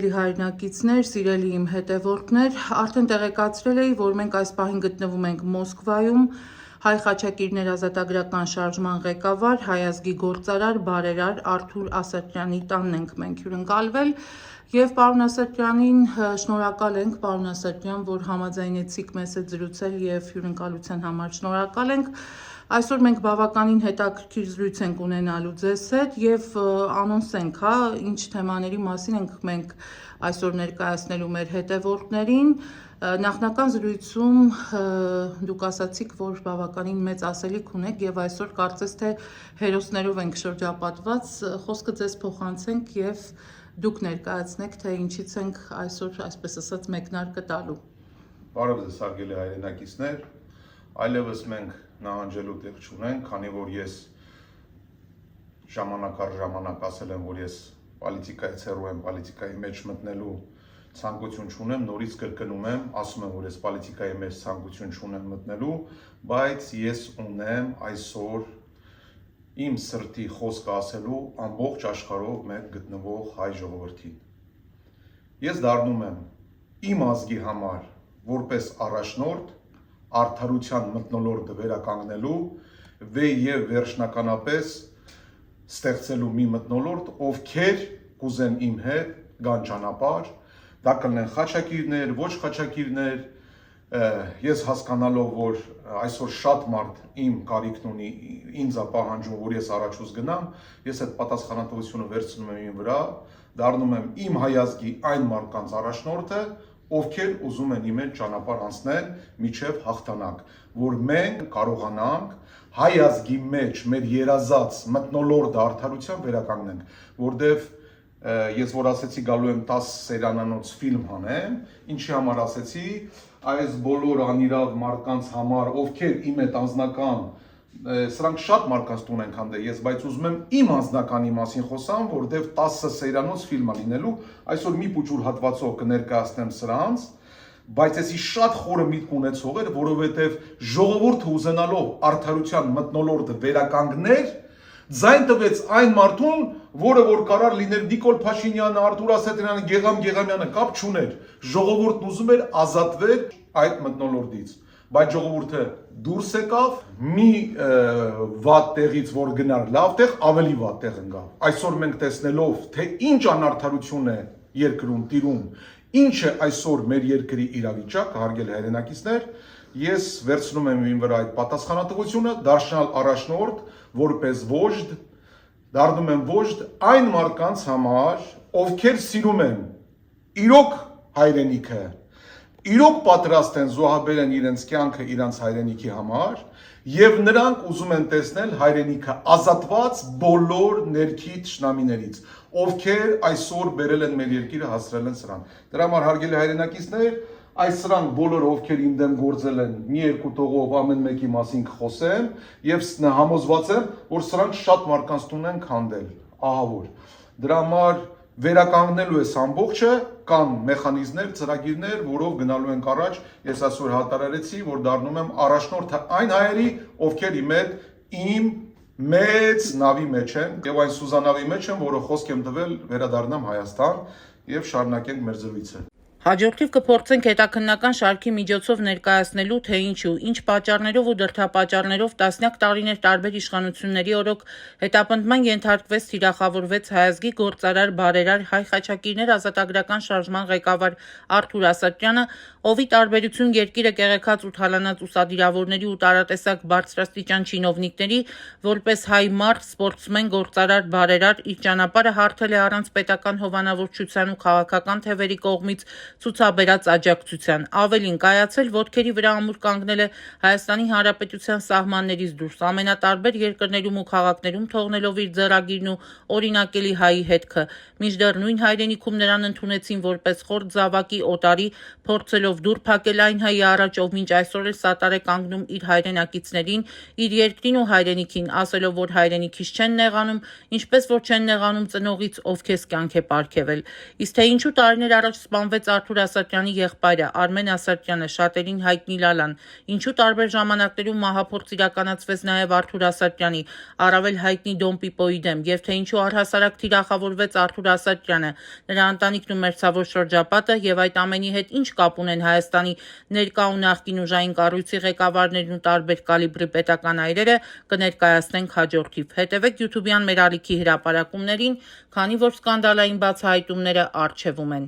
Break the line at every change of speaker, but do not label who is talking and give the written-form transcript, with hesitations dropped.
Սիրելի հայրենակիցներ, սիրելի իմ հետևորդներ, արդեն տեղեկացրել էի, որ մենք այս պահին գտնվում ենք Մոսկվայում, Հայ խաչակիրներ ազատագրական շարժման ղեկավար, հայ ազգի գործարար, բարերար Արթուր Ասատրյանի տանն ենք մենք հյուրընկալվել եւ պարոն Ասատրյանին շնորհակալ ենք, պարոն Ասատրյան, որ համաձայնեցիք մեզ հետ զրուցել եւ հյուրընկալության համար շնորհակալ ենք։ Այսօր մենք բավականին հետաքրքիր զրույց ենք ունենալու ձեզ հետ եւ անոնսենք, ինչ թեմաների մասին ենք մենք այսօր ներկայացնելու մեր հետևորդներին։ Նախնական զրույցում դուք ասացիք, որ բավականին մեծ ասելիք ունեք եւ այսօր կարծես թե հերոսներով ենք շրջապատված, խոսքը ձեզ փոխանցենք եւ դուք ներկայացնեք, թե ինչից ենք այսօր, այսպես ասած, մեկնարկը տալու։
Բարև ձեզ, հարգելի հայրենակիցներ, այլևս մենք նահանջելու տեղ չունենք, քանի որ ես ժամանակ առ ժամանակ ասել եմ, որ ես պոլիտիկայից հեռու եմ, պոլիտիկայի մեջ մտնելու ցանկություն չունեմ, նորից կրկնում եմ, ասում եմ, որ ես պոլիտիկայի մեջ ցանկություն չունեմ մտնելու, բայց ես ունեմ այսօր իմ սրտի խոսքը ասելու ամբողջ աշխարհով մեկ գտնվող հայ ժողովրդին։ Ես դառնում եմ իմ ազգի համար որպես առաջնորդ արդարության մթնոլորտը վերականգնելու եւ վերջնականապես ստեղծելու մի մթնոլորտ, ովքեր կուզեն իմ հետ գան ճանապարհ, դա կլինեն խաչակիրներ, ոչ խաչակիրներ, ես հասկանալով, որ այսօր շատ մարդ իմ կարիքն ունի, ինձ է պահանջում, որ ես առաջուց գնամ, ես այդ պատասխանատվությունը վերցնում եմ իմ վրա, դառնում եմ իմ հայ ազգի այն մարդկանց առաջնորդը, ովքեր ուզում են իմ հետ ճանապարհ անցնել միջև հաղթանակ, որ մենք կարողանանք հայ ազգի մեջ մեր երազած մթնոլորտը արդարության վերականգնենք, որտեվ ես որ ասեցի գալու եմ 10 սերանանոց ֆիլմ հանեմ, ինչի համար ասեցի, այս բոլոր անիրավ մարդկանց համար, ովքեր իմ հետ անձնական, սրանք շատ մարդկանց տուն են հանդե ես, բայց ուզում եմ իմ անձնականի մասին խոսամ, որտեվ 10 սերանոց ֆիլմ է լինելու, այսօր մի փուչուր հատվածով կներկայացնեմ սրանց, բայց էսի շատ խորը միտք ունեցող էր, որովհետև ժողովուրդը ուզենալով արդարության մթնոլորտը վերականգներ, ձայն տվեց այն մարդուն, որը որ կարար լիներ Նիկոլ Փաշինյանը, Արթուր Ասատրյանը, Գեգամ Գեգամյանը, կապ չուներ, ժողովուրդն ուզում էր ազատվել այդ մթնոլորտից, բայց ժողովուրդը դուրս եկավ, մի վատ տեղից որ գնար լավ տեղ, ավելի վատ տեղ ընկավ։ Այսօր մենք տեսնելով, թե ինչ անարդարություն է երկրում տիրում, ինչ է այսօր մեր երկրի իրավիճակը, հարգելի հայրենակիցներ, ես վերցնում եմ իմ վրա այդ պատասխանատվությունը, դարձյալ առաջնորդ, որպես վոժդ, դառնում եմ վոժդ այն մարդկանց համար, ովքեր սիրում են իրոք հայրենիքը, իրոք պատրաստ են զոհաբերեն իրենց կյանքը իրենց հայրենիքի համար եւ նրանք ուզում են տեսնել հայրենիքը ազատված բոլոր ներքի թշնամիներից, ովքեր այսօր բերել են մեր երկիրը, հասցրել են սրան։ Դրա համար հարգելի հայրենակիցներ, այս սրանք բոլորը ովքեր իմ դեմ գործել են, մի երկու տողով ամեն մեկի մասին կխոսեմ եւ համոզված եմ, որ սրանք շատ մարդկանց տուն են քանդել, ահա որ։ Դրա համար վերականգնելու ես ամբողջը, կան մեխանիզմներ, ծրագիրներ, որով գնալու ենք առաջ, ես այսօր հատարարեցի, որ դառնում եմ առաջնորդը այն հայերի, ովքեր իմ մեծ նավի մեջ են, եւ այն սուզանավի մեջ են, որը խոսք եմ տվել վերադառնամ Հայաստան եւ շարունակենք մեր զրույցը։
Հաջորդիվ կփորձենք հետաքննական շարքի միջոցով ներկայացնելու, թե ինչու, ինչ պատճառներով ու դրդապատճառներով տասնյակ տարիներ տարբեր իշխանությունների օրոք հետապնդման ենթարկվեց, թիրախավորվեց հայ ազգի գործարար, բարերար հայ խաչակիրներ ազատագրական շարժման ղեկավար Արթուր Ասատրյանը, ովի տարբերություն երկիրը կեղեքած ու թալանած ուսադիրավորների ու տարատեսակ բարձրաստիճան չինովնիկների, որպես հայ մարդ, սպորտսմեն, գործարար, բարերար, իր ճանապարհը հարթել է առանց պետական հովանավորչության ու քաղաքական թևերի կողմից ցուցաբերած աջակցության, ավելին կայացել ոտքերի վրա ամուր կանգնել է Հայաստանի Հանրապետության սահմաններից դուրս, ամենատարբեր երկրներում ու քաղաքներում թողնելով իր ձեռագիրն ու օրինակելի հայի հետքը, մինչդեռ նույն հայրենիքում նրան ընդունեցին որպես խորտ զավակի օտարի, փորձելով դուր փակել այն հայի առաջ, ով մինչ այսօր էլ սատար է կանգնում իր հայրենակիցներին, իր երկրին ու հայրենիքին, ասելով, որ հայրենիքից չեն նեղանում, ինչպես որ չեն նեղանում ծնողից, ով քեզ կյանք է պարգևել։ Իսկ թե ինչու տարիներ առաջ սպանվեց Արթուր Ասատրյանի եղբայրը Արմեն Ասատրյանը, շատերին հայտնի Լալան, ինչու տարբեր ժամանակներում մահափորձ իրականացվեց նաև Արթուր Ասատրյանի, առավել հայտնի Դոն Պիպոյի դեմ, եւ թե ինչու առհասարակ թիրախավորվեց Արթուր Ասատրյանը, նրա ընտանիքն ու մերձավոր շրջապատը եւ այդ ամենի հետ ինչ կապ ունեն Հայաստանի ներկա ու նախկին ուժային կառույցի ղեկավարներն ու տարբեր կալիբրի պետական այրերը, կներկայացնենք հաջորդիվ։ Հետևեք YouTube-յան մեր ալիքի հրապարակումներին, քանի որ սկանդալային բացահայտումները առջևում են։